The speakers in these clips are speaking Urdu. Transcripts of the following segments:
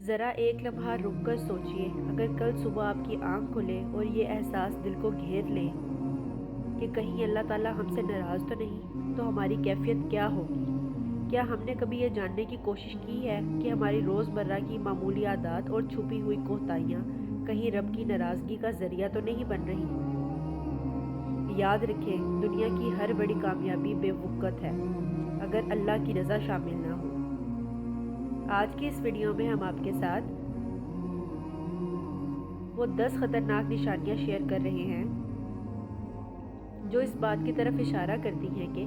ذرا ایک لمحہ رک کر سوچئے، اگر کل صبح آپ کی آنکھ کھلے اور یہ احساس دل کو گھیر لے کہ کہیں اللہ تعالیٰ ہم سے ناراض تو نہیں، تو ہماری کیفیت کیا ہوگی؟ کیا ہم نے کبھی یہ جاننے کی کوشش کی ہے کہ ہماری روزمرہ کی معمولی عادات اور چھپی ہوئی کوتاہیاں کہیں رب کی ناراضگی کا ذریعہ تو نہیں بن رہی؟ یاد رکھیں، دنیا کی ہر بڑی کامیابی بے وقت ہے اگر اللہ کی رضا شامل نہ ہو۔ آج کی اس ویڈیو میں ہم آپ کے ساتھ وہ 10 خطرناک نشانیاں شیئر کر رہے ہیں جو اس بات کی طرف اشارہ کرتی ہیں کہ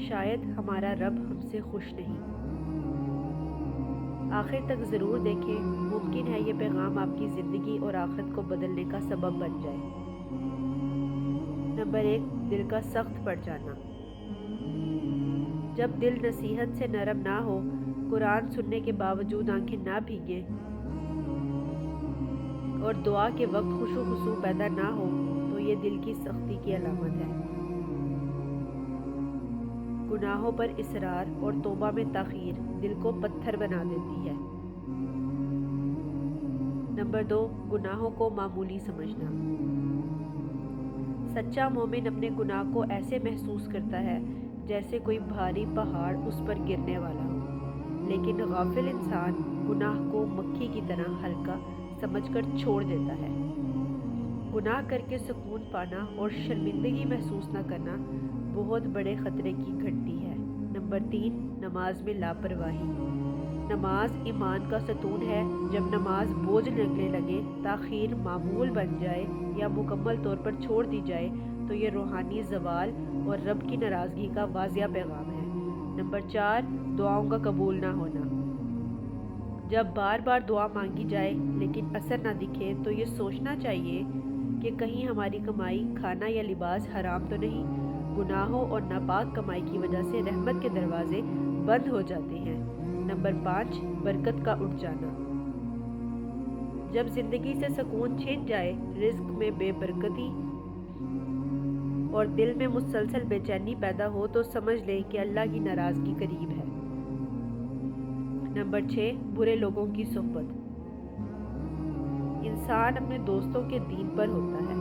شاید ہمارا رب ہم سے خوش نہیں۔ آخر تک ضرور دیکھیں، ممکن ہے یہ پیغام آپ کی زندگی اور آخرت کو بدلنے کا سبب بن جائے۔ نمبر 1، دل کا سخت پڑ جانا۔ جب دل نصیحت سے نرم نہ ہو، قرآن سننے کے باوجود آنکھیں نہ بھیگیں اور دعا کے وقت خوشو خصوع پیدا نہ ہو، تو یہ دل کی سختی کی علامت ہے۔ گناہوں پر اصرار اور توبہ میں تاخیر دل کو پتھر بنا دیتی ہے۔ نمبر 2، گناہوں کو معمولی سمجھنا۔ سچا مومن اپنے گناہ کو ایسے محسوس کرتا ہے جیسے کوئی بھاری پہاڑ اس پر گرنے والا ہو، لیکن غافل انسان گناہ کو مکھی کی طرح ہلکا سمجھ کر چھوڑ دیتا ہے۔ گناہ کر کے سکون پانا اور شرمندگی محسوس نہ کرنا بہت بڑے خطرے کی گھنٹی ہے۔ نمبر 3، نماز میں لاپرواہی۔ نماز ایمان کا ستون ہے۔ جب نماز بوجھ لگنے لگے، تاخیر معمول بن جائے یا مکمل طور پر چھوڑ دی جائے تو یہ روحانی زوال اور رب کی ناراضگی کا واضح پیغام ہے۔ نمبر 4، دعاؤں کا قبول نہ ہونا۔ جب بار بار دعا مانگی جائے لیکن اثر نہ دکھے تو یہ سوچنا چاہیے کہ کہیں ہماری کمائی، کھانا یا لباس حرام تو نہیں۔ گناہوں اور ناپاک کمائی کی وجہ سے رحمت کے دروازے بند ہو جاتے ہیں۔ نمبر 5، برکت کا اٹھ جانا۔ جب زندگی سے سکون چھن جائے، رزق میں بے برکتی اور دل میں مسلسل بے چینی پیدا ہو تو سمجھ لیں کہ اللہ کی ناراضگی قریب ہے۔ نمبر 6، برے لوگوں کی صحبت۔ انسان اپنے دوستوں کے دین پر ہوتا ہے۔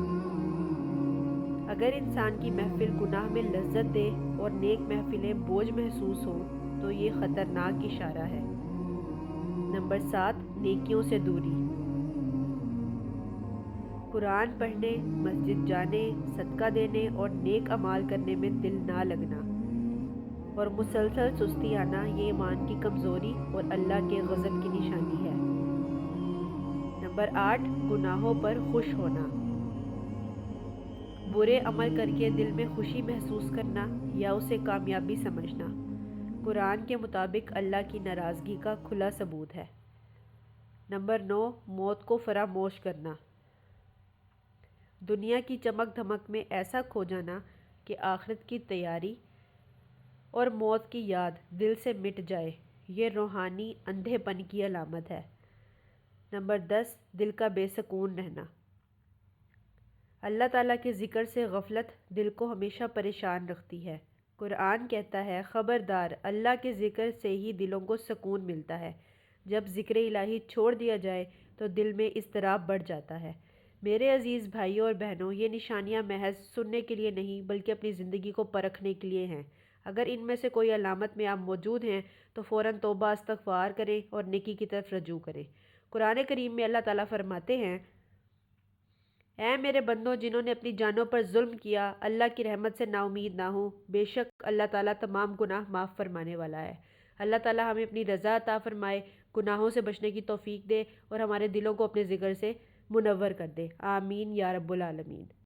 اگر انسان کی محفل گناہ میں لذت دے اور نیک محفلیں بوجھ محسوس ہوں تو یہ خطرناک اشارہ ہے۔ نمبر 7، نیکیوں سے دوری۔ قرآن پڑھنے، مسجد جانے، صدقہ دینے اور نیک اعمال کرنے میں دل نہ لگنا اور مسلسل سستی آنا، یہ ایمان کی کمزوری اور اللہ کے غضب کی نشانی ہے۔ نمبر 8، گناہوں پر خوش ہونا۔ برے عمل کر کے دل میں خوشی محسوس کرنا یا اسے کامیابی سمجھنا، قرآن کے مطابق اللہ کی ناراضگی کا کھلا ثبوت ہے۔ نمبر 9، موت کو فراموش کرنا۔ دنیا کی چمک دھمک میں ایسا کھو جانا کہ آخرت کی تیاری اور موت کی یاد دل سے مٹ جائے، یہ روحانی اندھے پن کی علامت ہے۔ نمبر 10، دل کا بے سکون رہنا۔ اللہ تعالیٰ کے ذکر سے غفلت دل کو ہمیشہ پریشان رکھتی ہے۔ قرآن کہتا ہے، خبردار، اللہ کے ذکر سے ہی دلوں کو سکون ملتا ہے۔ جب ذکر الہی چھوڑ دیا جائے تو دل میں اضطراب بڑھ جاتا ہے۔ میرے عزیز بھائیوں اور بہنوں، یہ نشانیاں محض سننے کے لیے نہیں بلکہ اپنی زندگی کو پرکھنے کے لیے ہیں۔ اگر ان میں سے کوئی علامت میں آپ موجود ہیں تو فوراً توبہ استغفار کریں اور نیکی کی طرف رجوع کریں۔ قرآن کریم میں اللہ تعالیٰ فرماتے ہیں، اے میرے بندوں، جنہوں نے اپنی جانوں پر ظلم کیا، اللہ کی رحمت سے نا امید نہ ہوں، بے شک اللہ تعالیٰ تمام گناہ معاف فرمانے والا ہے۔ اللہ تعالیٰ ہمیں اپنی رضا عطا فرمائے، گناہوں سے بچنے کی توفیق دے اور ہمارے دلوں کو اپنے ذکر سے منور کر دے۔ آمین یا رب العالمین۔